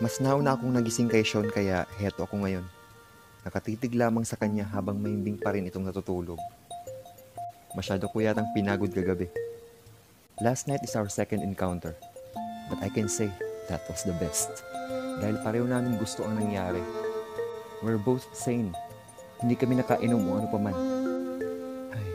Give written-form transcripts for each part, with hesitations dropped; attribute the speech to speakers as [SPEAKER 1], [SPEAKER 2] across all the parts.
[SPEAKER 1] Mas nauna akong nagising kay Sean kaya heto ako ngayon. Nakatitig lamang sa kanya habang mahimbing pa rin itong natutulog. Masyado ko yatang pinagod kagabi. Last night is our second encounter. But I can say that was the best. Dahil pareho namin gusto ang nangyari. We're both sane. Hindi kami nakainom o ano paman. Ay,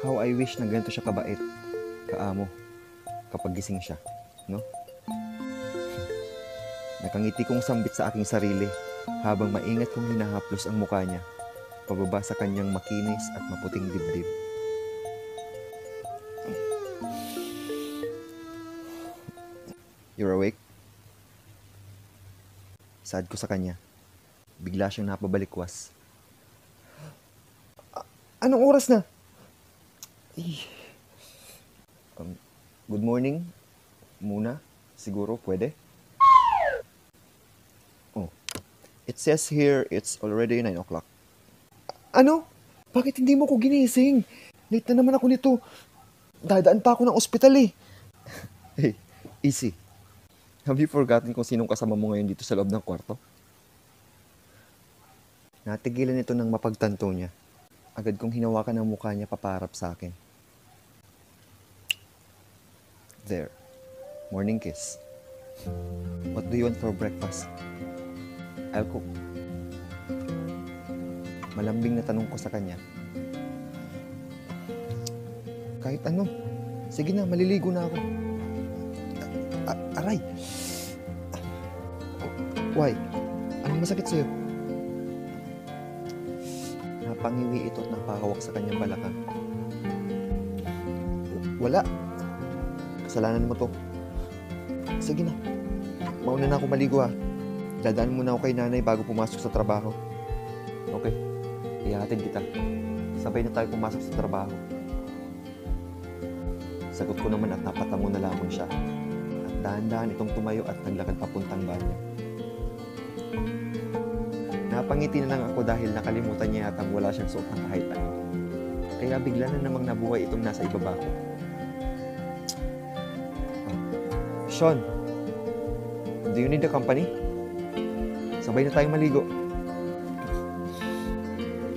[SPEAKER 1] how I wish na ganito siya kabait, kaamo, kapag gising siya, no? Nakangiti kong sambit sa aking sarili habang maingat kong hinahaplos ang mukha niya pababa sa kanyang makinis at maputing dibdib. You're awake? Sad ko sa kanya. Bigla siyang napabalikwas. Anong oras na? Good morning muna. Siguro pwede? It says here it's already 9 o'clock. Ano? Bakit hindi mo ko ginising? Late na naman ako nito. Dadaan pa ako ng ospital eh. Hey, easy. Have you forgotten kung sinong kasama mo ngayon dito sa loob ng kwarto? Natigilan ito ng mapagtanto niya. Agad kong hinawakan ang mukha niya paparap sa akin. There. Morning kiss. What do you want for breakfast? I'll cook. Malambing na tanong ko sa kanya. Kahit ano. Sige na, maliligo na ako. Aray! Why? Anong masakit sa'yo? Napangiwi ito at napahawak sa kanyang balakang. Wala. Kasalanan mo to. Sige na. Mauna na ako maligo ha. Dadaan muna ako kay nanay bago pumasok sa trabaho. Okay, ihahatid kita. Sabay na tayo pumasok sa trabaho. Sagot ko naman at napatango na lamang siya. At dahan-dahan itong tumayo at naglakad papuntang banyo. Napangiti na lang ako dahil nakalimutan niya yatang wala siyang suot ng kahit ano. Kaya bigla na namang nabuhay itong nasa ibaba ko. Sean, do you need the company? Sabay na tayong maligo.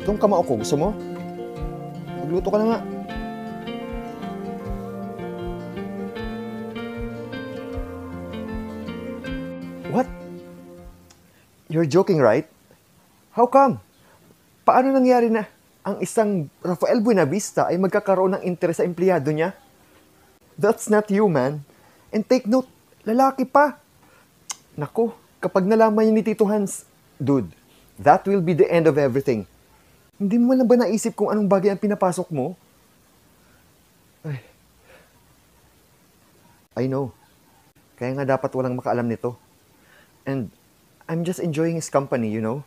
[SPEAKER 1] Itong kamao ko, gusto mo? Magluto ka na nga. What? You're joking, right? How come? Paano nangyari na ang isang Rafael Buenavista ay magkakaroon ng interes sa empleyado niya? That's not you, man. And take note, lalaki pa. Naku. Kapag nalaman niya ni Tito Hans, dude, that will be the end of everything. Hindi mo lang ba naisip kung anong bagay ang pinapasok mo? Ay. I know. Kaya nga dapat walang makaalam nito. And I'm just enjoying his company, you know?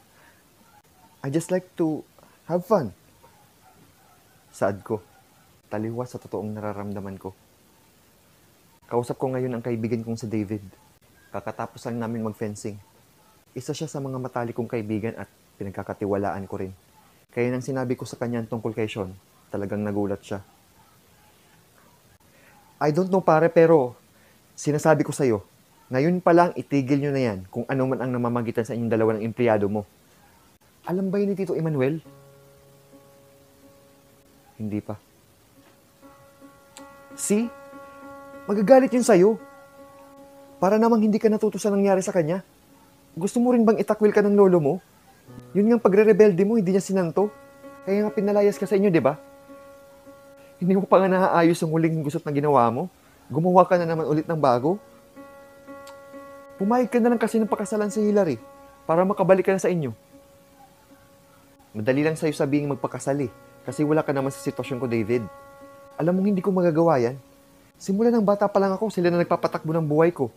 [SPEAKER 1] I just like to have fun. Saad ko. Taliwas sa totoong nararamdaman ko. Kausap ko ngayon ang kaibigan kong si David. Kakatapos lang namin mag-fencing. Isa siya sa mga matalikong kaibigan at pinagkakatiwalaan ko rin. Kaya nang sinabi ko sa kanya tungkol kay Sean, talagang nagulat siya. I don't know pare pero sinasabi ko sa'yo, ngayon pa lang itigil nyo na yan kung ano man ang namamagitan sa inyong dalawa ng empleyado mo. Alam ba yun ni Tito Emmanuel? Hindi pa. See? Magagalit yun sa'yo. Para namang hindi ka natuto sa nangyari sa kanya. Gusto mo rin bang itakwil ka ng lolo mo? Yun nga pagre-rebelde mo, hindi niya sinanto. Kaya nga pinalayas ka sa inyo, di ba? Hindi mo pa nga naaayos ang huling gusot na ginawa mo. Gumawa ka na naman ulit ng bago. Pumayag ka na lang kasi ng pakasalan si Hilary para makabalik ka na sa inyo. Madali lang sa'yo sabihin magpakasal eh, kasi wala ka naman sa sitwasyon ko, David. Alam mong hindi ko magagawa yan. Simula ng bata pa lang ako, sila na nagpapatakbo ng buhay ko.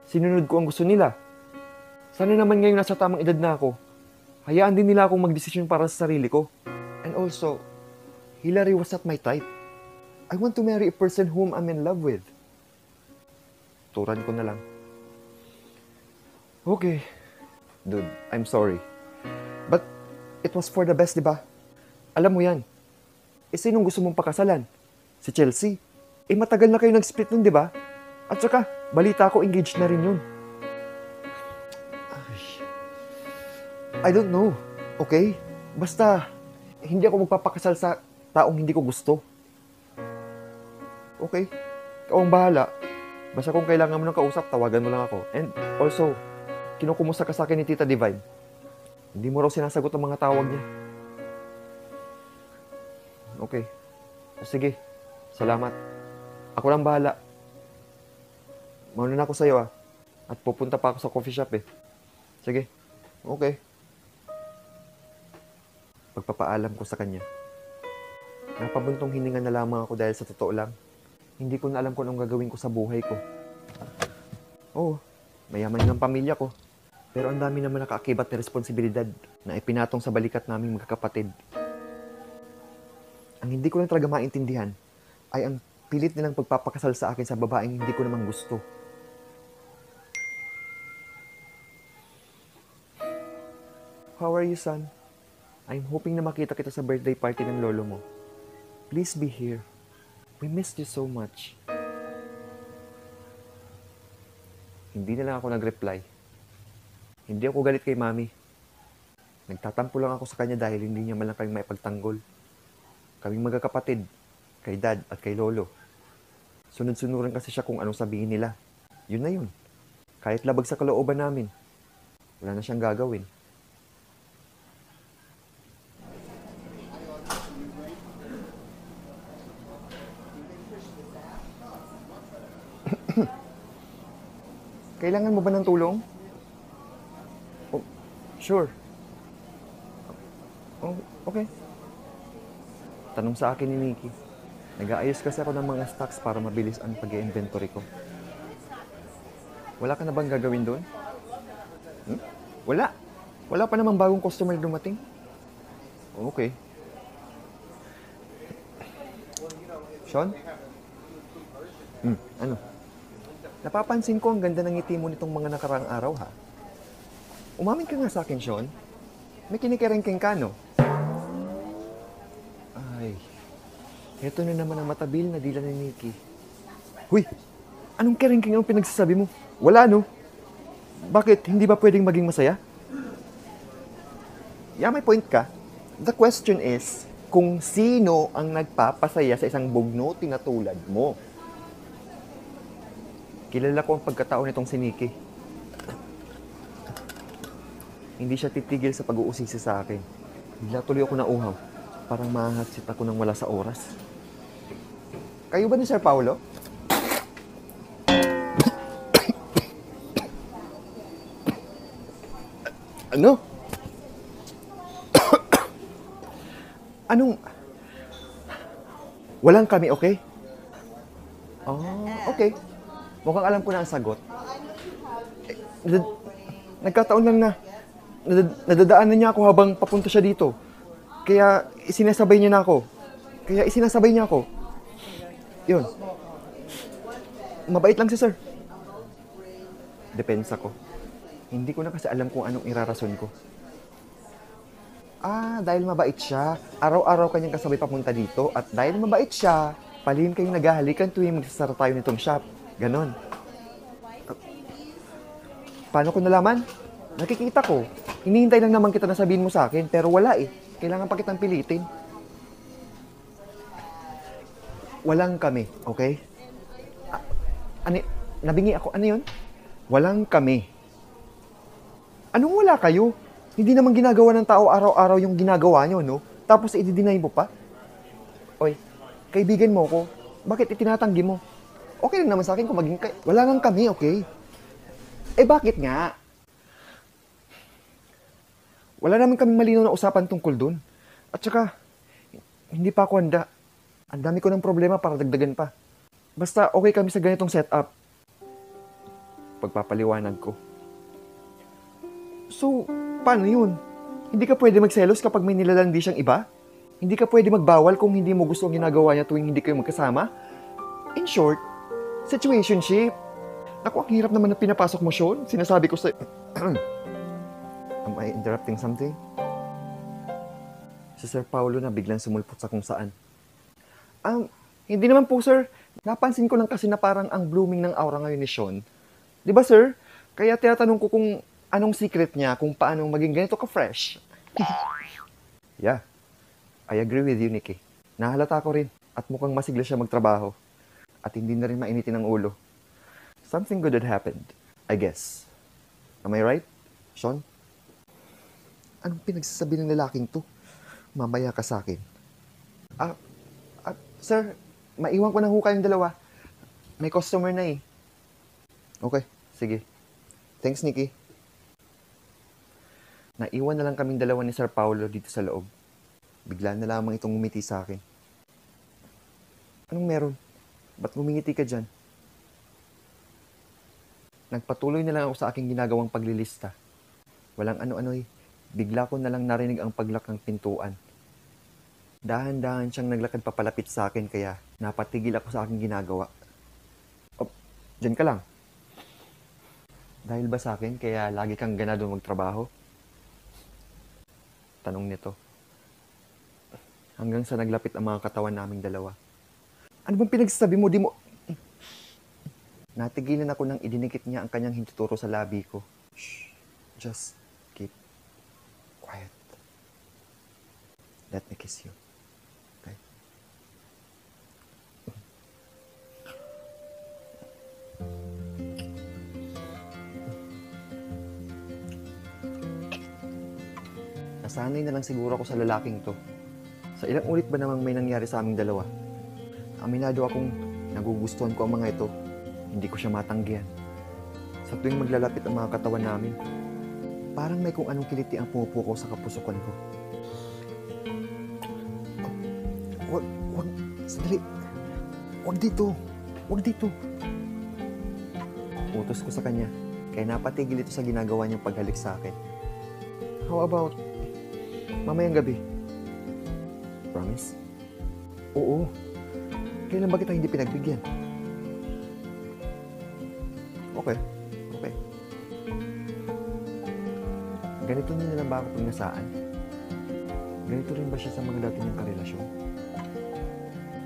[SPEAKER 1] Sinunod ko ang gusto nila. Sana naman ngayon nasa tamang edad na ako. Hayaan din nila akong magdesisyon para sa sarili ko. And also, Hilary was not my type. I want to marry a person whom I'm in love with. Turan ko na lang. Okay. Dude, I'm sorry. But it was for the best, di ba? Alam mo yan. Sinong gusto mong pakasalan? Si Chelsea. Matagal na kayo nag-split nun, di ba? At saka, balita ko engaged na rin yun. I don't know. Okay? Basta, hindi ako magpapakasal sa taong hindi ko gusto. Okay? Ikaw ang bahala. Basta kung kailangan mo ng kausap, tawagan mo lang ako. And also, kinukumusta ka sa akin ni Tita Divine. Hindi mo raw sinasagot ang mga tawag niya. Okay. Sige. Salamat. Ako lang bahala. Mauna na ako sa'yo ah. At pupunta pa ako sa coffee shop eh. Sige. Okay. Pagpapaalam ko sa kanya. Napabuntong hininga na lamang ako dahil sa totoo lang. Hindi ko na alam kung anong gagawin ko sa buhay ko. Oo, mayaman ng pamilya ko. Pero ang dami naman nakaakibat na responsibilidad na ipinatong sa balikat naming magkakapatid. Ang hindi ko lang talaga maintindihan ay ang pilit nilang pagpapakasal sa akin sa babaeng hindi ko naman gusto. How are you, son? I'm hoping na makita kita sa birthday party ng lolo mo. Please be here. We missed you so much. Hindi na lang ako nag-reply. Hindi ako galit kay mami. Nagtatampo lang ako sa kanya dahil hindi niya man lang kaming maipagtanggol. Kaming magkakapatid, kay dad at kay lolo. Sunod-sunuran kasi siya kung anong sabihin nila. Yun na yun. Kahit labag sa kalooban namin, wala na siyang gagawin. Kailangan mo ba ng tulong? Oh, sure. Oh, okay. Tanong sa akin ni Nikki. Nag-aayos kasi ako ng mga stocks para mabilis ang pag-i-inventory ko. Wala ka na bang gagawin doon? Wala. Wala pa namang bagong customer dumating. Okay. Sean? Ano? Napapansin ko ang ganda ng ngiti mo nitong mga nakaraang araw, ha? Umamin ka nga sa akin, Sean. May kinikerengkeng ka, no? Ay, eto na naman ang matabil na dila ni Nikki. Huy! Anong kerengkeng ang pinagsasabi mo? Wala, no? Bakit? Hindi ba pwedeng maging masaya? Yeah, may point ka. The question is, kung sino ang nagpapasaya sa isang bugnuti na tulad mo? Kilala ko ang pagkatao nitong si Nikki. Hindi siya titigil sa pag-uusisi sa akin. Bigla tuloy ako nauhaw. Parang mahahatsit ako nang wala sa oras. Kayo ba ni Sir Paulo? Ano? Anong... Walang kami, okay? Oh, okay. Mukhang alam ko na ang sagot. Nagkataon lang na nadadaanan niya ako habang papunta siya dito. Kaya isinasabay niya ako. Yun. Mabait lang si sir. Depensa ko. Hindi ko na kasi alam kung anong irarason ko. Dahil mabait siya, araw-araw kanyang kasabay papunta dito at dahil mabait siya, palihim kayong naghahalikan tuwing magsasara tayo nitong shop. Ganon. Paano ko nalaman? Nakikita ko. Hinihintay lang naman kita na sabihin mo sa akin, pero wala eh. Kailangan pa kitang pilitin. Walang kami, okay? Nabingi ako. Ano yun? Walang kami. Anong wala kayo? Hindi naman ginagawa ng tao araw-araw yung ginagawa nyo, no? Tapos i-deny mo pa? Oy, kaibigan mo ko. Bakit itinatanggi mo? Okay lang naman sa akin kung maging wala lang kami, okay? Eh bakit nga? Wala naman kaming malinaw na usapan tungkol dun. At saka, hindi pa ako handa. Ang dami ko ng problema para dagdagan pa. Basta okay kami sa ganitong setup. Pagpapaliwanag ko. So, paano yun? Hindi ka pwede magselos kapag may nilalandi siyang iba? Hindi ka pwede magbawal kung hindi mo gusto ang ginagawa niya tuwing hindi kayo magkasama? In short, situationship. Naku, ang hirap naman na pinapasok mo, Sean. Sinasabi ko sa... Am I interrupting something? Si Sir Paulo na biglang sumulpot sa kung saan. Hindi naman po, sir. Napansin ko lang kasi na parang ang blooming ng aura ngayon ni Sean. Di ba, sir? Kaya tinatanong ko kung Anong secret niya kung paano maging ganito ka-fresh? Yeah, I agree with you, Nikki. Nahalata ko rin at mukhang masigla siya magtrabaho at hindi na rin mainitin ang ulo. Something good had happened, I guess. Am I right, Sean? Anong pinagsasabi ng lalaking to? Mamaya ka sa akin. Sir, maiwan ko na ho kayong dalawa. May customer na eh. Okay, sige. Thanks, Nikki. Naiwan na lang kaming dalawa ni Sir Paulo dito sa loob. Bigla na lamang itong ngumiti sa akin. Anong meron? Ba't ngumingiti ka dyan? Nagpatuloy na lang ako sa aking ginagawang paglilista. Walang ano-ano eh. Bigla ko na lang narinig ang paglak ng pintuan. Dahan-dahan siyang naglakad papalapit sa akin kaya napatigil ako sa aking ginagawa. Oh, dyan ka lang. Dahil ba sa akin kaya lagi kang ganado magtrabaho? Tanong nito. Hanggang sa naglapit ang mga katawan naming dalawa. Ano bang pinagsasabi mo? Di mo... Natigilan ako nang idinikit niya ang kanyang hintuturo sa labi ko. Shh. Just keep quiet. Let me kiss you. Okay? Nasanay na lang siguro ako sa lalaking to. Sa ilang ulit ba namang may nangyari sa aming dalawa? Aminado akong nagugustuhan ko ang mga ito. Hindi ko siya matanggihan. Sa tuwing maglalapit ang mga katawan namin, parang may kung anong kiliti ang pumupuko sa kapusukan ko. Oh, wag, sandali. Wag dito. Utos ko sa kanya, kaya napatigil ito sa ginagawa niyang paghalik sa akin. How about mamayang gabi? Promise? Oo. Kailan ba kita hindi pinagbigyan? Okay. Ganito niyo na lang ba ako pag nasaan? Ganito rin ba siya sa mga dati niyang karelasyon?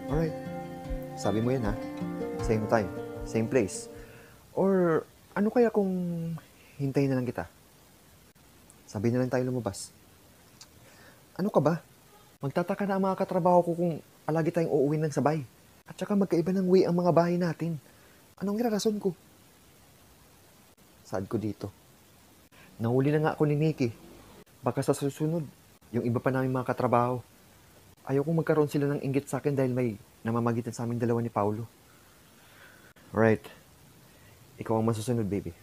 [SPEAKER 1] Alright. Sabi mo yan ha? Same time, same place. Or ano kaya kung hintayin na lang kita? Sabi na lang tayo lumabas. Ano ka ba? Magtataka na ang mga katrabaho ko kung palagi tayong uuwi ng sabay. At saka magkaiba ng way ang mga bahay natin. Anong irarason ko? Sad ko dito. Nahuli na nga ako ni Nikki. Baka sa susunod, yung iba pa namin mga katrabaho. Ayaw kong magkaroon sila ng inggit sa akin dahil may namamagitan sa aming dalawa ni Paulo. Right. Ikaw ang masusunod, baby.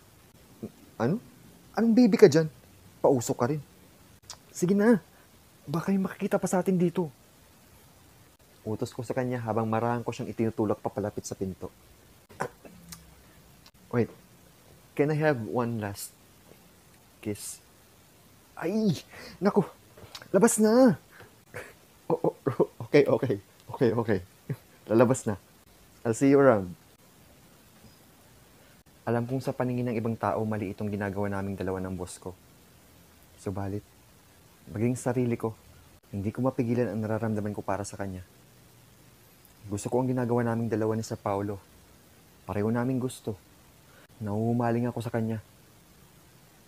[SPEAKER 1] Ano? Anong baby ka dyan? Pausok ka rin. Sige na. Baka yung makikita pa sa atin dito. Utos ko sa kanya habang marahan ko siyang itinutulak papalapit sa pinto. Wait. Can I have one last kiss? Ay! Naku! Labas na! Okay. Lalabas na. I'll see you around. Alam kong sa paningin ng ibang tao, mali itong ginagawa naming dalawa ng boss ko. Subalit, maging sarili ko, hindi ko mapigilan ang nararamdaman ko para sa kanya. Gusto ko ang ginagawa naming dalawa ni Sir Paulo. Pareho naming gusto. Nahuhumaling ako sa kanya.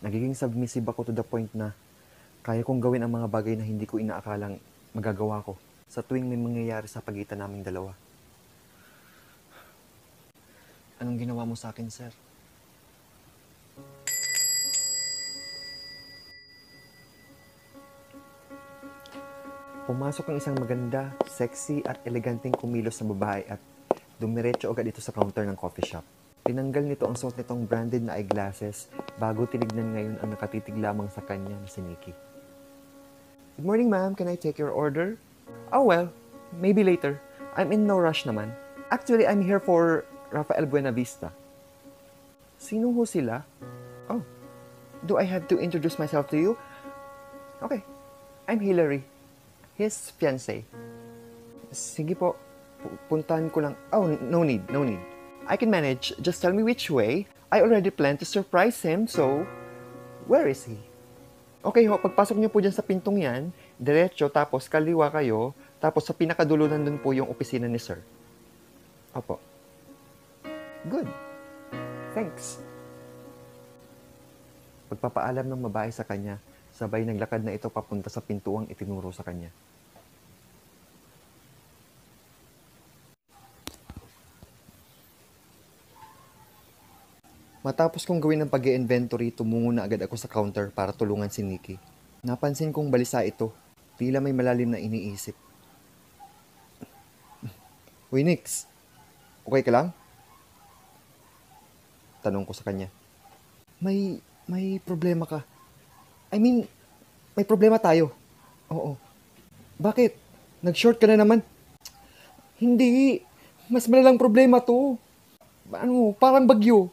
[SPEAKER 1] Nagiging submissive ako to the point na kaya kong gawin ang mga bagay na hindi ko inaakalang magagawa ko sa tuwing may mangyayari sa pagitan naming dalawa. Anong ginawa mo sa akin, sir? Pumasok ang isang maganda, sexy at eleganteng kumilos na babae at dumiretso agad ito sa counter ng coffee shop. Tinanggal nito ang suot nitong branded na eyeglasses bago tinignan ngayon ang nakatitig lamang sa kanya na si Nikki. Good morning, ma'am. Can I take your order? Oh, well, maybe later. I'm in no rush naman. Actually, I'm here for Rafael Buenavista. Sino ho sila? Oh, do I have to introduce myself to you? Okay, I'm Hillary, his fiancé. Sige po, puntahan ko lang. Oh, no need. I can manage. Just tell me which way. I already plan to surprise him, so where is he? Okay ho, pagpasok niyo po dyan sa pintong yan, diretso, tapos kaliwa kayo, tapos sa pinakadulo nandun po yung opisina ni sir. Opo. Good. Thanks. Pagpapaalam ng babae sa kanya, sabay naglakad na ito papunta sa pintuang itinuro sa kanya. Matapos kong gawin ang pag-i-inventory, tumungo na agad ako sa counter para tulungan si Nikki. Napansin kong balisa ito, tila may malalim na iniisip. Uy, Nix, okay ka lang? Tanong ko sa kanya. May problema ka. I mean, may problema tayo. Oo. Bakit? Nag-short ka na naman? Hindi. Mas malalang problema to. Parang bagyo.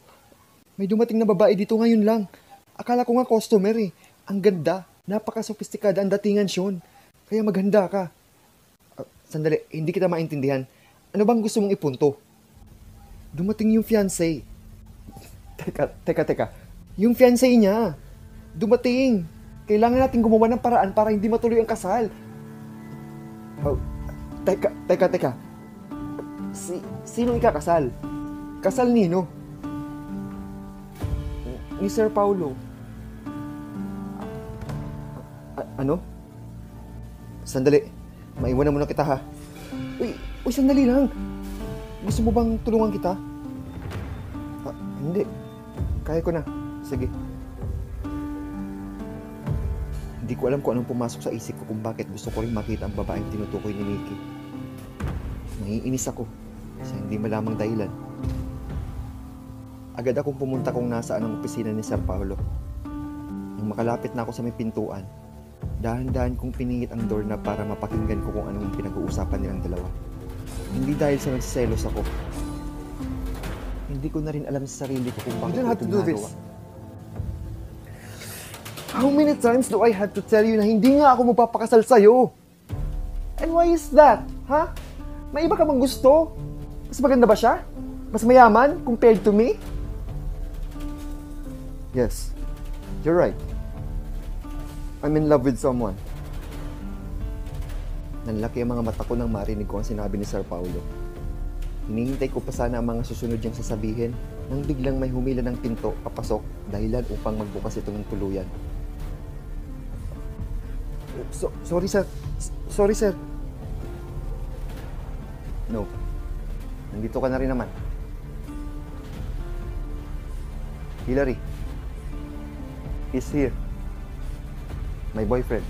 [SPEAKER 1] May dumating na babae dito ngayon lang. Akala ko nga customer eh. Ang ganda. Napaka-sophisticada ang datingan, Sean. Kaya maghanda ka. Sandali, hindi kita maintindihan. Ano bang gusto mong ipunto? Dumating yung fiancé. Teka. Yung fiancé niya. Dumating. Kailangan natin gumawa ng paraan para hindi matuloy ang kasal. Oh, teka. Sino ikakasal? Kasal nino? Ni Sir Paulo. Ano? Sandali. Maiwanan muna kita ha. Uy, sandali lang. Gusto mo bang tulungan kita? Hindi. Kaya ko na. Sige. Hindi ko alam kung anong pumasok sa isip ko kung bakit gusto ko rin makita ang babaeng tinutukoy ni Nikki. Naiinis ako sa hindi malamang dahilan. Agad akong pumunta kung nasaan ang opisina ni Sir Paulo. Nang makalapit na ako sa may pintuan, dahan-dahan kong piningit ang doorknob para mapakinggan ko kung anong pinag-uusapan nilang dalawa. Hindi dahil sa nagsiselos ako. Hindi ko na rin alam sa sarili ko kung bakit ito ginagawa. How many times do I have to tell you na hindi nga ako magpapakasal sa'yo? And why is that? Ha? May iba ka bang gusto? Mas maganda ba siya? Mas mayaman compared to me? Yes, you're right. I'm in love with someone. Nanlaki ang mga mata ko nang marinig ko ang sinabi ni Sir Paulo. Hinihintay ko pa sana ang mga susunod niyang sasabihin nang biglang may humila ng pinto papasok dahilan upang magbukas ito ng tuluyan. Sorry sir. No. Nandito ka na rin naman. Hillary. Is here. My boyfriend.